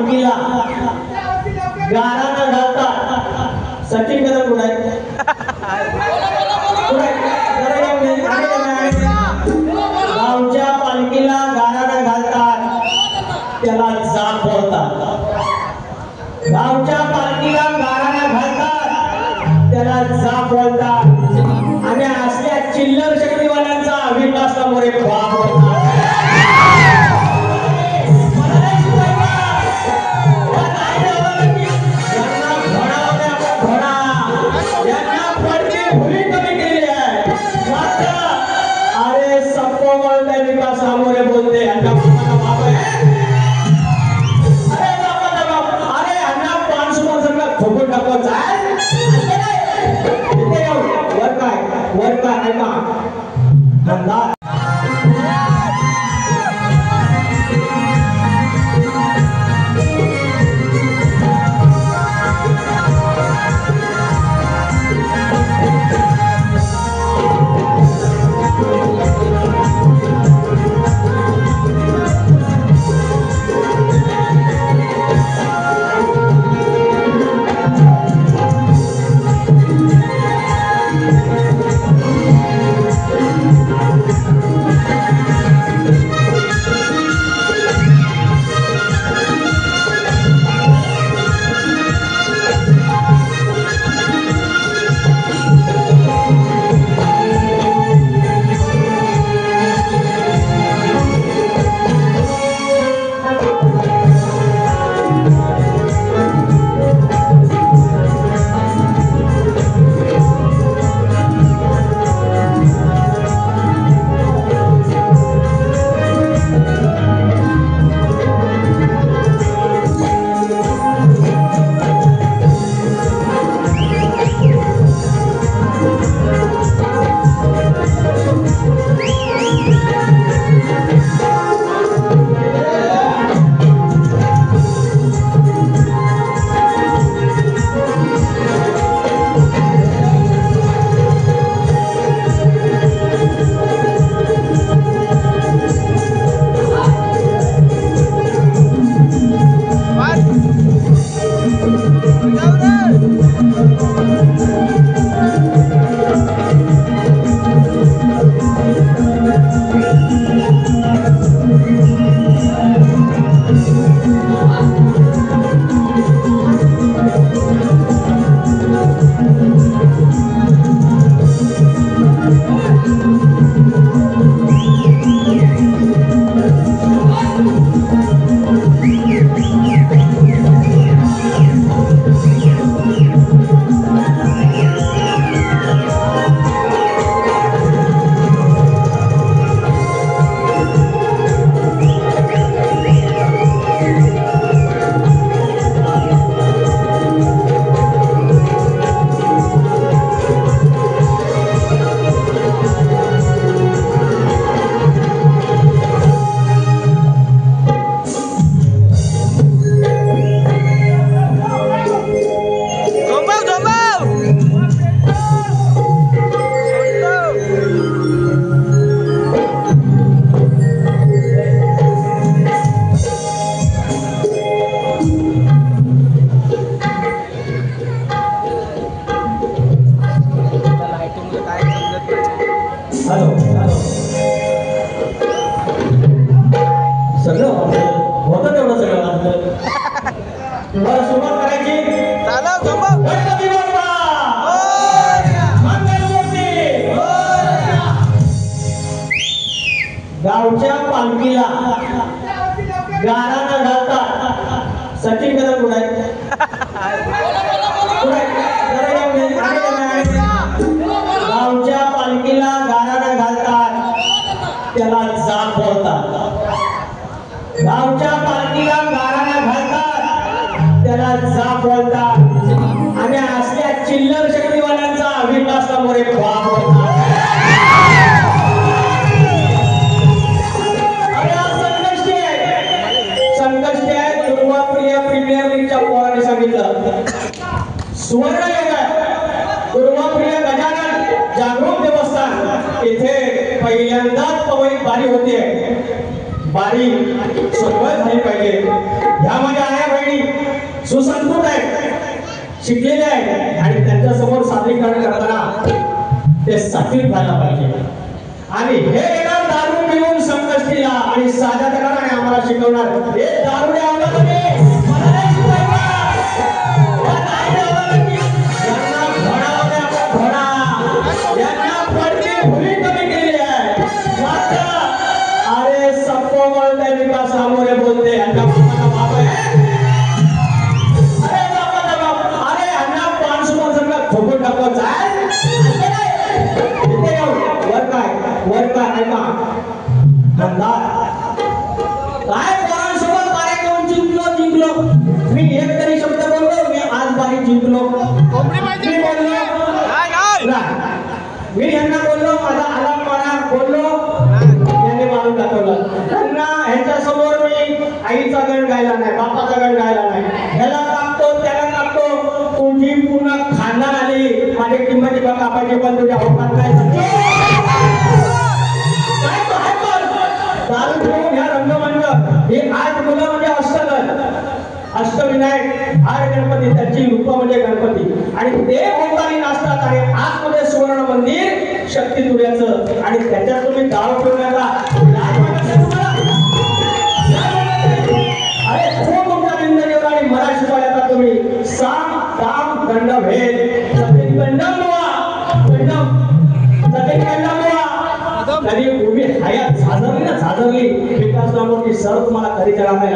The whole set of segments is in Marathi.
पालखीला गाराणा घालतात सचिन कदम कुठे गावच्या पालखीला गाराणा घालतात त्याला जाप बोलतात गावच्या पालखीला गाराणा घालतात त्याला जाप बोलतात आणि असल्या चिल्लर शक्तीवाल्यांचा विकास समोर बाप बोलतात सामोरे बोलते अरे अण्णा 500 खोकून टाकत वर काय ऐका गावच्या पालखीला गाराणा घालतात सचिन कदम कुठे गावच्या पालखीला गाराणा घालतात त्याला जाप बोलतात गावच्या पालखीला गाराणा घालतात त्याला जाप बोलतात आणि असल्या चिल्लर शक्तीवाल्यांचा विकास समोर बाप बोलतात सुवर्ण योग कुर्माप्रिय गजानन जागृत देवस्थान इथे पहिल्यांदाच पवई बारी होते बारी सगळं झाली पाहिजे. ह्यामध्ये आया बहिणी सुसंस्कृत आहेत, शिकलेले आहेत आणि त्यांच्या समोर सादरीकरण करताना ते सात्विक व्हायला पाहिजे. आणि हे येणार दारू पिऊन संकष्टीला आणि साध्या तऱ्हेने आम्हाला शिकवणार हे दारू मला नाही शिकवायचं. सामोरे बोलते अरे अण्णा 500 खोकून टाकत वर काय ऐका काय पोरांसोबत बारी घेऊन जिंकलो मी एक तरी शब्द बोललो मी आज बारी जिंकलो मी यांना बोललो माझा आलाम मारा बोललो यांनी मारून दाखवलं. त्यांना ह्यांच्या समोर मी आईचा गण गायला नाही, बापाचा गण गायला नाही, ह्याला कापतो त्याला कापतो. तुझी पुन्हा खानदान आली माझी किंमत कापायची पण तुझ्या होतात नाही. दारू पिऊन ह्या रंगमंच हे 8 मुलं म्हणजे अष्टविनायक 8 गणपती त्यांची रूप म्हणजे गणपती आणि ते भोवताली नाचतात आणि आतमध्ये सुवर्ण मंदिर शक्ती तुऱ्याचं आणि त्याच्यात तुम्ही दारू पिण्याचा अरे खूप तुमच्या जिंदगीवर आणि मला शिकवायला तुम्ही साम दाम दंड भेद सतीन दंडम कधी उभी हयात झाजरली विकास नामोची सर्व तुम्हाला कधी करा नाही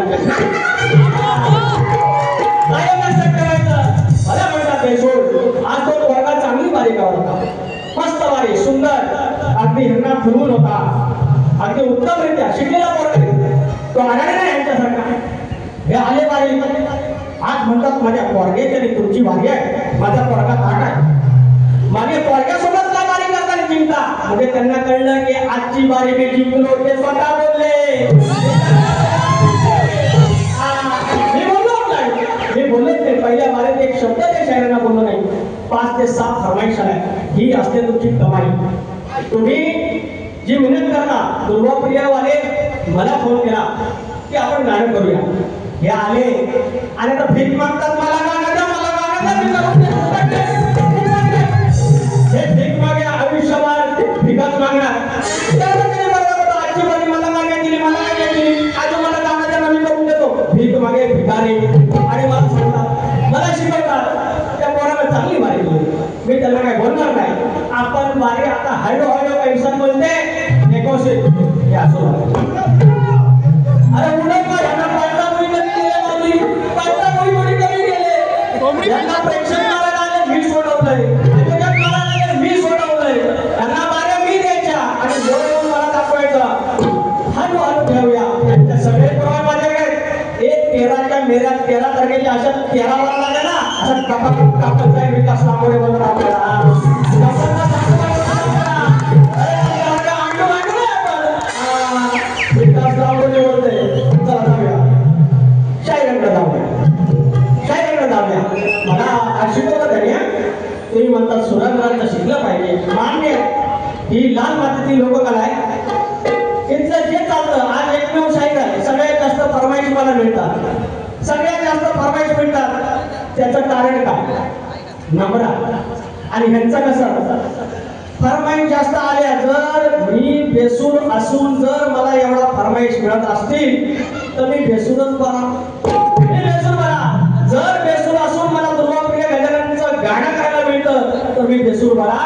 मला म्हणतात बेसोड आज तो वर्गात चांगली बारी होता, मस्त बारी सुंदर अगदी हिरणा फिरवून होता, अगदी उत्तमरित्या शिकलेला पोरगा तो आढळला नाही यांच्यासारखा. हे आले बारी आज म्हणतात माझ्या पोरग्याची आणि तुमची बारी आहे, माझा पोरगा ताट आहे, माझ्या पोरग्यासोबत का बारी करताना जिंकता म्हणजे त्यांना कळलं की आजची बारी मी जिंकलो ते स्वतः बोलले. मी बोललोच नाही पहिल्या बारीत एक शब्द त्या शायरांना बोललो नाही. 5 ते 7 फरमाईश आहे ही असते तुमची कमाई. तुम्ही जी मेहनत करता दुर्वाप्रियावाले मला फोन केला की आपण गाणं करूया. हे आले आणि आता भीक मागतात मला गाणं द्या मला गाणं द्या. हे भीक मागे आयुष्यभर भिकाच मागणार. आजची बारी मला गाणं दिली मला गाणं दिली आज मला गाणं द्या मी करून देतो. भीक मागे भिकारी आणि मला सांगतात मला शिकवतात त्या पोराला चांगली बारी दिली. मी त्याला काय बोलणार नाही. आपण बारी आता हळूहळू पैसा बोलते नेगोशिएट हे असं अरे उन्हा यांना पायटा मुली कमी गेले पायटा मुली कमी गेले यांना प्रेक्षक मारायला आले मी सोडवलंय मी सोडवलंय त्यांना बाऱ्या मी द्यायच्या आणि जोर येऊन मला दाखवायचा. हळूहळू ठेवूया त्यांच्या सगळे प्रमाण माझ्याकडे एक 13 तारखेच्या अशा 13 वर लागला ना असं कापत जाईल विकास नामोरे म्हणून आपल्याला विकास नामोरे बोलते चला जाऊया शायरांकडे जाऊया. मला शिकवलं त्याने तुम्ही म्हणतात सुरांगरांचं शिकलं पाहिजे मान्य ही लाल मातीची लोककला आहे. इथलं जे चालतं आज एकमेव शाहीर आहे. सगळ्यात जास्त फरमाईश मला मिळतात, सगळ्यात जास्त फरमाईश मिळतात. त्याचं कारण काय नम्र आणि ह्यांचं कसं फरमाईश जास्त आल्या. जर मी बेसूर असून जर मला एवढा फरमाईश मिळत असतील तर मी बेसूरच बरा. जर बेसूर असून मला दुर्वाप्रिया गजाननचं गाणं करायला मिळतं तर मी बेसूर बरा.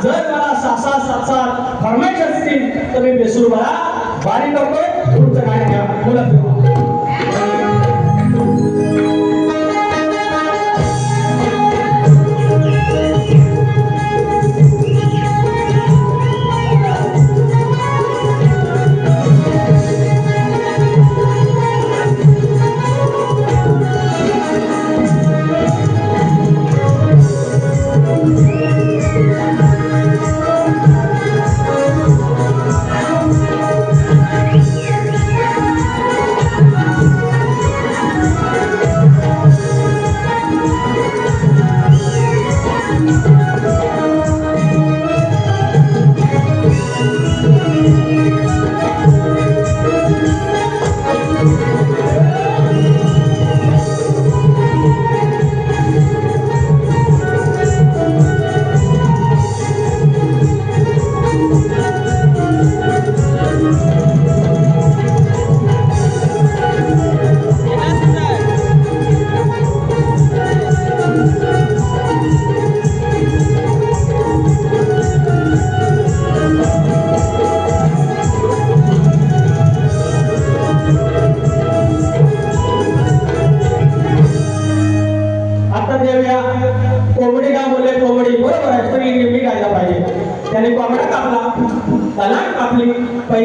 जर मला 6-7 फरमाईश असतील तर मी बेसूर बरा. बारी करतोय पुढचं गाणं घ्या बोला.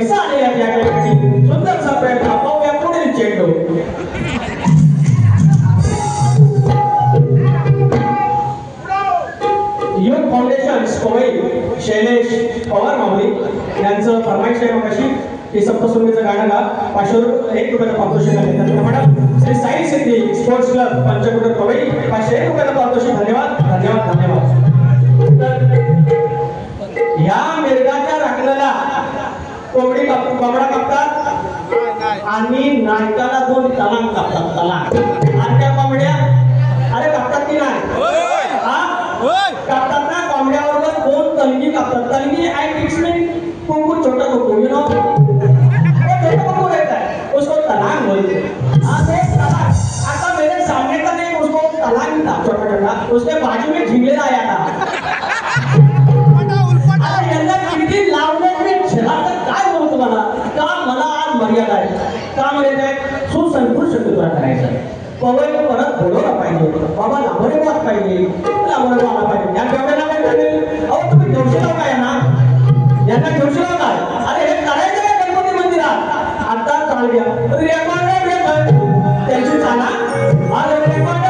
पैसा आलेला त्या ठिकाणी सुंदरसा प्रयत्न पाहूया पुढील चेंडू युथ फाउंडेशन कोवई शैलेश पवार माऊली यांचं फरमाईश आहे मग अशी की सप्तसुंगीचं गाणं गा 500 रुपयाचं पारितोषिक देतात मॅडम श्री साई सिद्धी स्पोर्ट्स क्लब पंचकुटर कोवई 500 रुपयाचं पारितोषिक धन्यवाद धन्यवाद धन्यवाद या मिरगाच्या राखल्याला कोंबडी कोंबडा कापतात आणि नायकाला 2 तलांग कापतात तलांग आणि त्या कोंबड्या अरे कापतात की नाही कापतात ना कोंबड्यावर 2 तलगी कापतात तलगी आई फिक्स में कुकुर छोटा कुकुर यू नो छोटा कुकुर रहता है उसको तलांग बोलते हैं आता मेरे सामने का नहीं उसको तलांग था छोटा छोटा उसके बाजू में झिंगलेला आया था यांना किती लावण्यात मी झेला तर काय बोलतो मला का मला आज मर्यादा आहे का मर्यादा आहे सुसंस्कृत तुला करायचं पवई परत बोलवला पाहिजे बाबा लांबरे वाट पाहिजे लांबरे वाला पाहिजे या केवढ्याला काय झाले अहो तुम्ही घेऊन काय ना यांना घेऊन काय अरे हे करायचं काय गणपती मंदिरात आता चाल घ्या रेकॉर्ड त्यांची चाला अरे रेकॉर्ड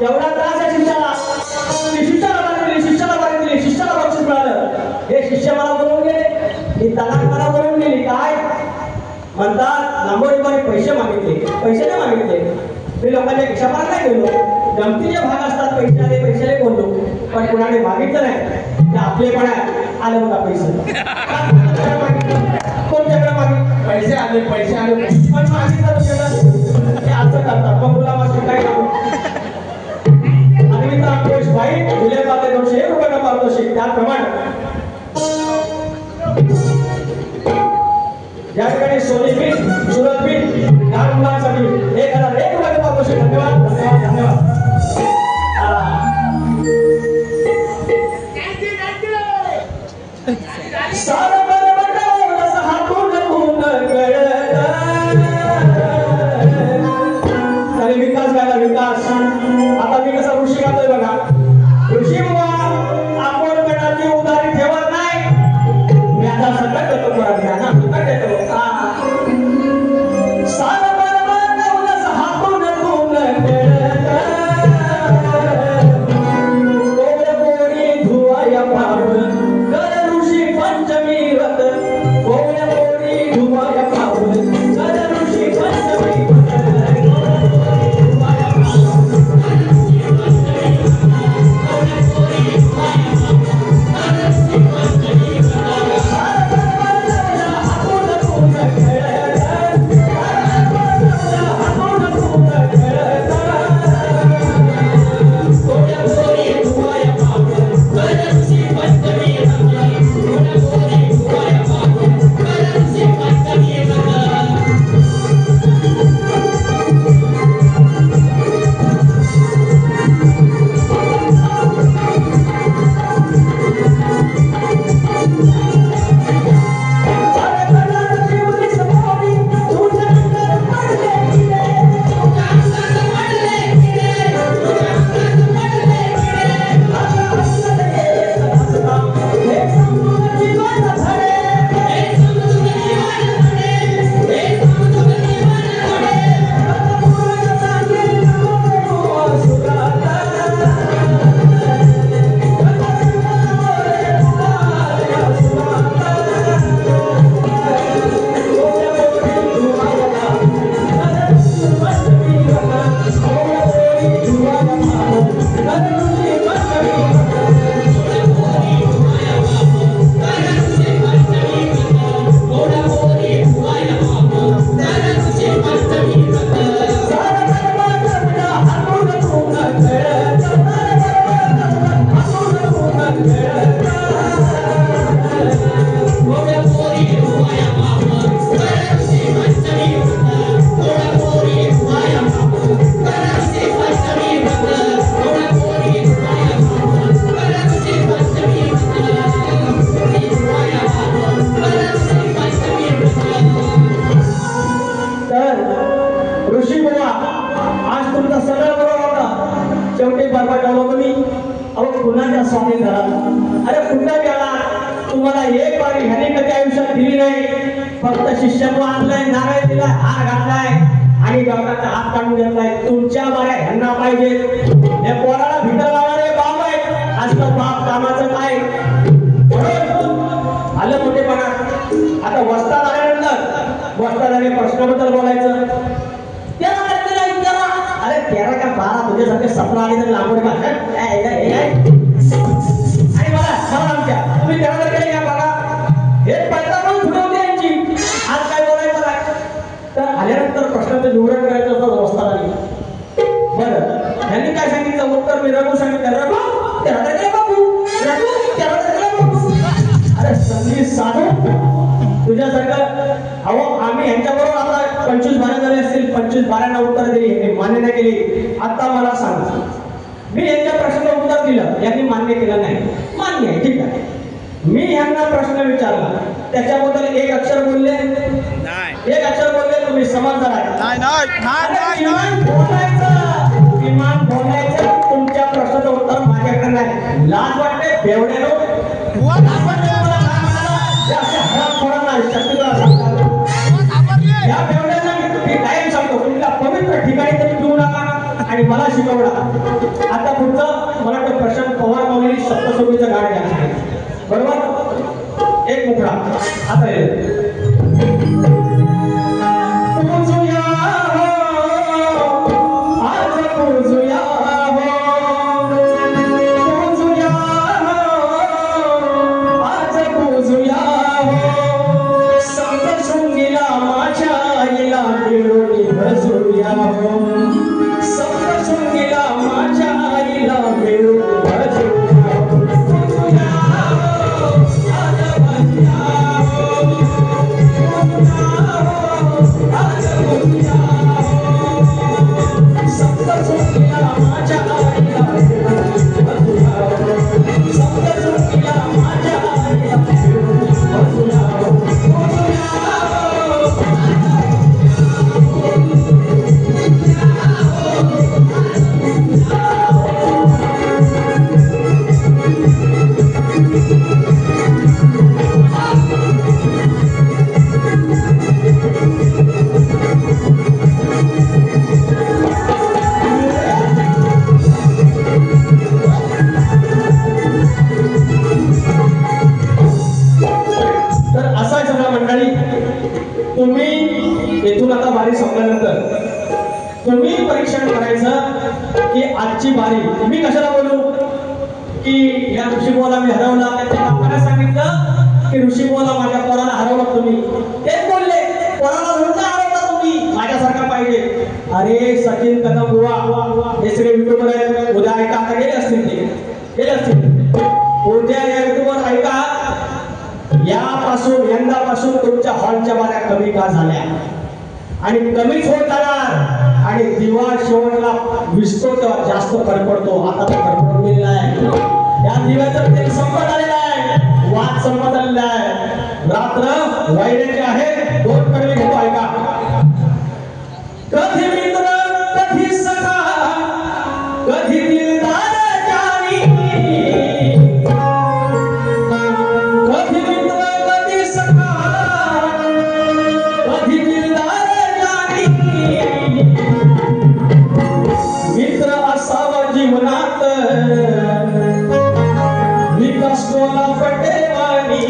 एवढा त्रास आहे शिष्याला बक्षीस मिळालं हे शिष्य मला बोलवून गेले ही तलाक मला बोलवून गेली काय म्हणतात लांबोडीमध्ये पैसे नाही मागितले मी लोकांच्या खिशापार नाही गेलो गमतीचे भाग असतात पैशाले बोललो पण कुणाने मागितलं नाही ते आपलेपण आले होता पैसे कोणत्याकडे मागितले पैसे आले पण मागितलं तुझ्याकडे असं करतात मग मुला मास्टर काय करू भाई दिले पाते 200 रुपये पारितोषिक त्याप्रमाणे या ठिकाणी सोनी बीट सुरत बीट या मुलांसाठी 1001 रुपये पारितोषिक धन्यवाद धन्यवाद धन्यवाद विकास गायला विकास आता मी कसा ऋषी गातोय बघा ऋषी बाबा आपण कणाची उदारी ठेवत नाही मी आता सकट करतो परत घ्या ना सकट येतो ऋषी बुवा आज तुमचा सगळं बरोबर होता, शेवटी बरबाटवलं तुम्ही. अहो कुणाच्या स्वामी घरात, अरे कुठं गेला तुम्हाला एक बारी ह्याने कधी आयुष्यात दिली नाही. फक्त शिष्याला आणलंय, नारळ दिलाय, हार घातलाय आणि गवताचा हात काढून घेतलाय. तुमच्या बाऱ्या ह्यांना पाहिजे. हे पोराला भीतर लावणारे बाप आहेत, असलं बाप कामाचं काय. आलं मोठेपणा. आता वस्ताद आल्यानंतर वस्तादाने प्रश्नाबद्दल बोलायचं. अरे 13 का 12 तुझ्यासारखे सपना आले तर लांबून आणि मला आमच्या तुम्ही 13 तारखेला या बघा. हे पैसा पण फुटवते यांची. आज काय बोलायचं नाही तर आल्यानंतर प्रश्नाचं निवडण करायचं असतं वस्तादाने. बरं यांनी काय सांगितलं उत्तर मी रघु सांगितलं. रघु 13 तारखेला बाबू, रघु 13 तारखेला बाबू. अरे संधी साधू तुझ्यासारखं. अहो आम्ही यांच्याबरोबर आता 25 बाऱ्या झाले असतील, 25 बाऱ्यांना उत्तर दिली, यांनी मान्य नाही केली. आता मला सांग, मी यांच्या प्रश्नाला उत्तर दिलं, यांनी मान्य केलं नाही. मान्य आहे, ठीक आहे. मी यांना प्रश्न विचारला, त्याच्याबद्दल एक अक्षर बोलले नाही, एक अक्षर बोलले, तुम्ही समजदार आहे. विमान बोलायचं, तुमच्या प्रश्नाचं उत्तर माझ्याकडे नाही. लाज वाटते बेवड्यानो. या बेवड्यांना मी कायम सांगतो, तुमच्या पवित्र ठिकाणी तरी घेऊ नका आणि मला शिकवला. आता पुढचं मला वाटतं प्रशांत पवार माऊली सप्तशृंगीचं गाणं घ्या, बरोबर. एक मुखडा आता येईल. तुम्ही परीक्षण करायचं की आजची बारी. मी कशाला बोलू की या ऋषीबुवाला मी हरवला, त्याच्या बापाला सांगितलं की ऋषीबुवाला माझ्या पोराला हरवलं तुम्ही. तेच बोलले, पोराला धरून हरवला तुम्ही, माझ्यासारखा पाहिजे. अरे सचिन कदम बुवा हे सगळे युट्यूबर आहेत, उद्या ऐका. आता गेले असतील, ते गेले असतील. उद्या या युट्यूबर ऐका, यापासून यंदापासून तुमच्या हॉलच्या बाऱ्या कमी का झाल्या आणि कमीच होत जाणार आणि दिवा शेवटला विसतो तेव्हा जास्त कडकडतो. आता तो कडकडून गेलेला आहे. या दिव्याचं तेल संपत आलेलं आहे, वाद संपत आलेला आहे. रात्र वैराची आहे, 2 कडवे घेतो ऐका. कधी मित्र कधी सखा कधी दिलदार जानी, कधी मित्र कधी सखा कधी दिलदार जानी. मित्र असावा जीवनात विकास कोला पटेवानी.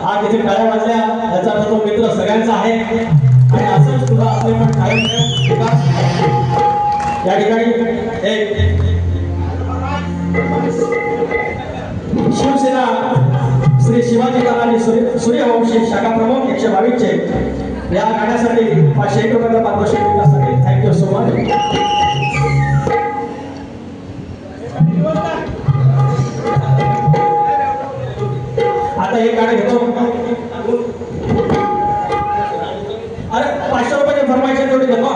आज इथे टाळ्या वाजल्या याचा अर्थ तो मित्र सगळ्यांचा आहे आणि असंच तुला आपले पण कायम या ठिकाणी एक शिवसेना श्री शिवाजी महाराज सूर्यवंशी शाखा प्रमुख 122 चे या गाण्यासाठी 501 रुपयाचा पारितोषिक मिळण्यासाठी थँक्यू सो मच. आता हे गाणं घेतो. अरे 500 रुपयाची फरमाईश तेवढी घेतो.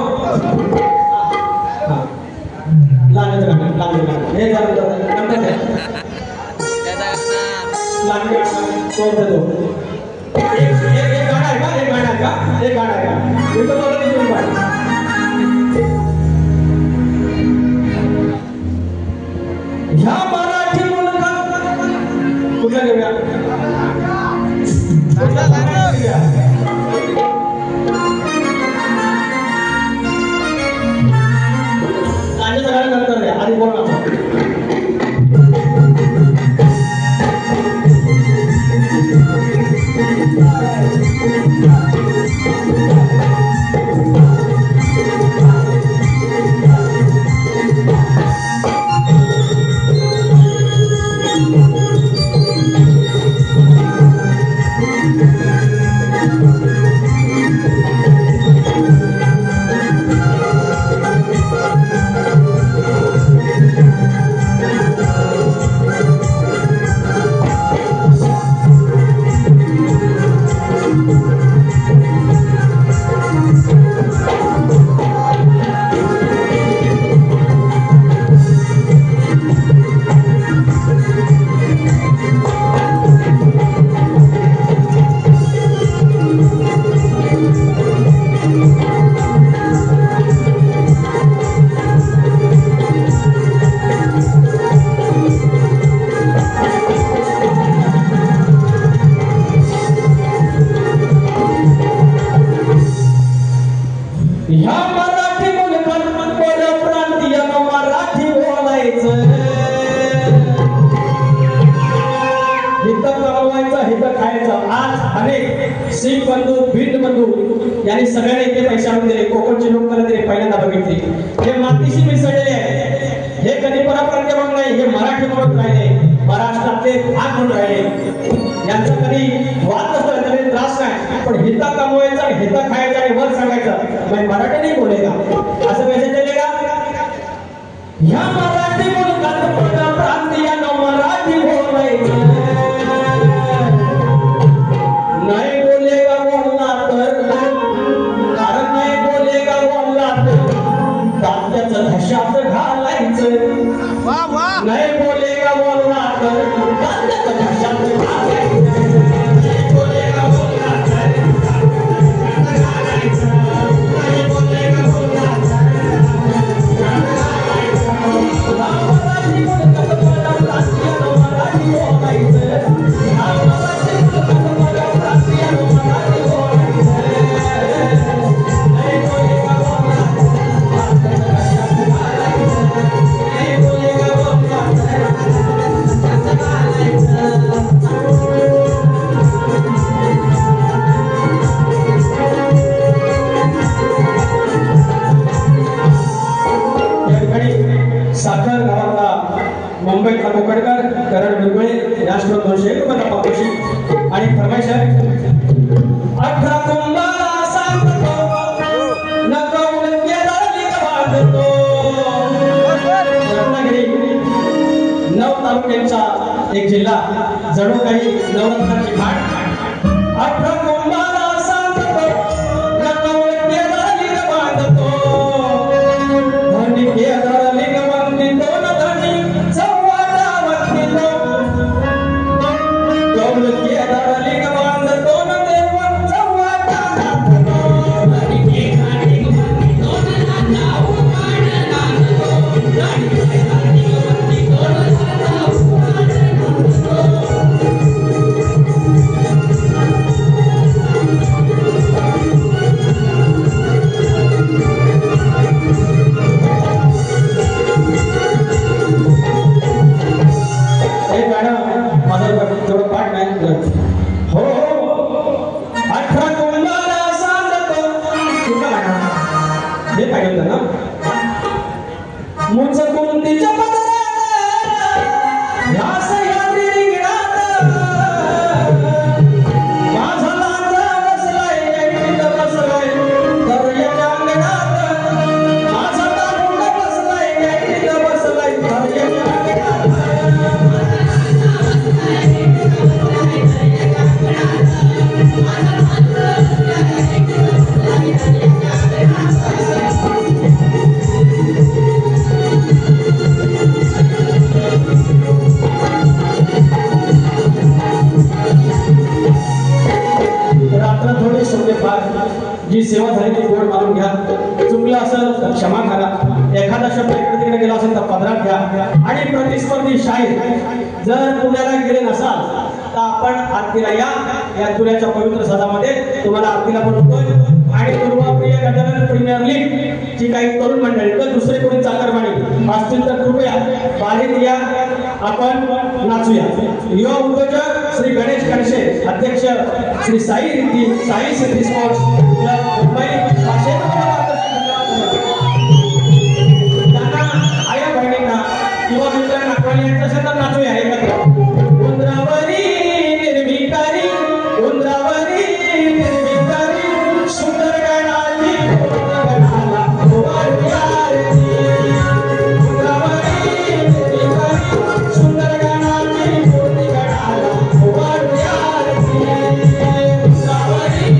लागेल हे झालं नंतर तोड देतो. एक गाणं आहे का? एक गाणं आहे का? एक गाणं आहे का? इथं बघा तुम्ही पाहिजे. ह्या मराठी मुलगा कुठला घेऊया? कुठला गाणं घेऊया? गाण्याचं गाणं नंतर द्या, आधी बोल ना. सिंग बंधू भिंड बंधू यांनी सगळ्यांनी इथे पैसे आणून दिले. कोकणचे लोक मला तरी पहिल्यांदा बघितले. हे मातीशी मिसळलेले आहे. हे कधी परप्रांतीय म्हणून नाही, हे मराठी म्हणून राहिले, महाराष्ट्रातले भाग म्हणून राहिले. यांचा कधी वाद नसतो, कधी त्रास नाही. पण हिता कमवायचा, हिता खायचा आणि वर सांगायचं म्हणजे मराठी नाही बोलेगा असं मेसेज दिले का? ह्या मराठी मुलगात परप्रांतीयांना मराठी बोलायचं नाही. बोलेगा बोलला तर कारण नाही बोलेगा बोलला तर तात्याचं घशात घालायचं. नाही बोलेगा बोलला तर तात्याचं घशात घालायचं. नाही बोलेगा बोलला तर घालायचं. नाही बोलेगा बोलला मराठी मुलगात परप्रांतीयांना मराठी बोलायचं. साखर गावाला मुंबईतला कोकडकर करण बिरगुळे राष्ट्र 201 रुपयाचा पारितोषिक आणि फरमाईश आहे. 18 कुंभाला सांगतो नकळून केदारी बांधतो. रत्नागिरी 9 तालुक्यांचा एक जिल्हा, जणू काही नवरत्नाची घाट. 18 कुंभाला सांगतो नकळून केदारी बांधतो. धनी केदार हो 18 कुंभाला साजतो कुठला गाणं हे पाहिजे होतं ना मुझ कुंतीच्या पदरात रास यात्री रिंगणात माझा लांजा बसलाय ऐटीत बसलाय दर्याच्या अंगणात माझा दांडून बसलाय ऐटीत बसलाय दर्याच्या अंगणात रात्र थोडी सोडे फार जी सेवा झाली ती गोड मानून घ्या चुकलं असेल तर क्षमा करा एखादा शब्द इकडे तिकडे गेला असेल तर पदरात घ्या आणि प्रतिस्पर्धी शाहीर जर पुण्याला गेले नसाल तर आपण आरतीला या तुऱ्याच्या पवित्र सदामध्ये तुम्हाला आरतीला बोलवतोय आणि पूर्वप्रिय गजानन प्रीमियर लीग जी काही तरुण मंडळी तर दुसरे कोणी चाकरमानी असतील तर कृपया बाहेर या आपण नाचूया युवा उद्योजक श्री गणेश कणशे अध्यक्ष श्री साई सिद्धी स्पोर्ट्स क्लब मुंबई त्यांना आया बहिणींना किंवा मित्रांना आठवणी तसे तर नाचूया एकत्र उंदरावरी निर्विकारी सुंदर गणाली गणाला उभारूया रे उंदरावरी निर्विकारी सुंदर गणाली गणाला उभारूया रे उंदरावरी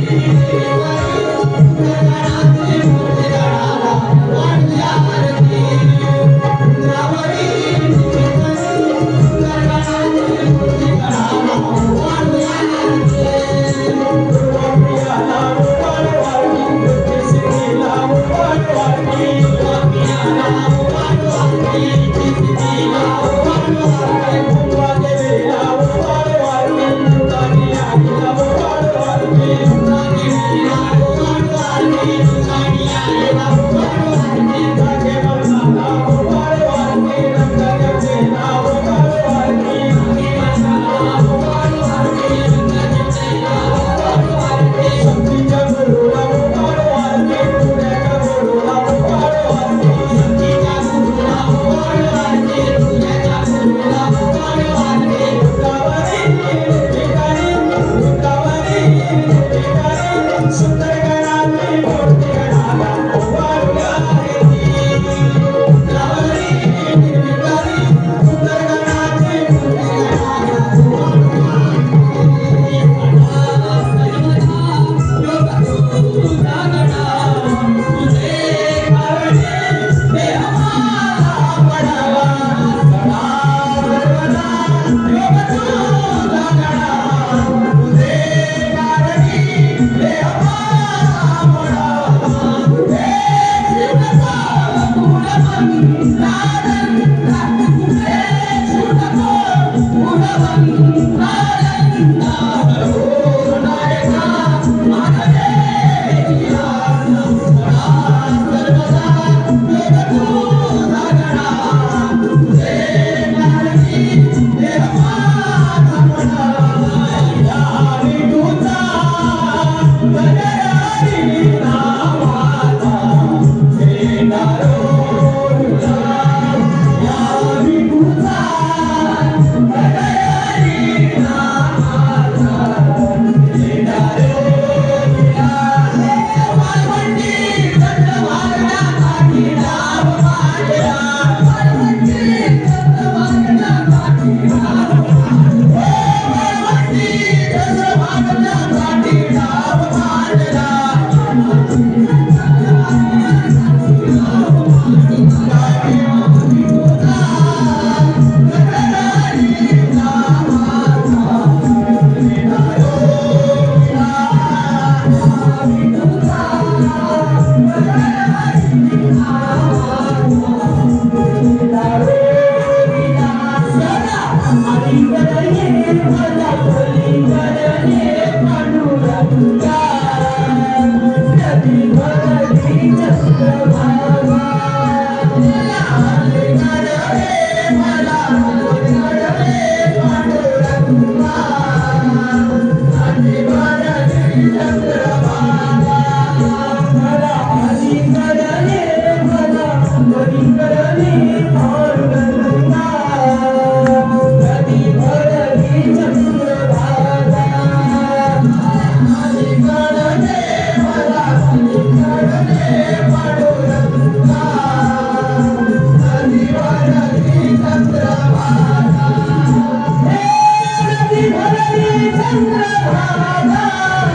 चंद्रभागा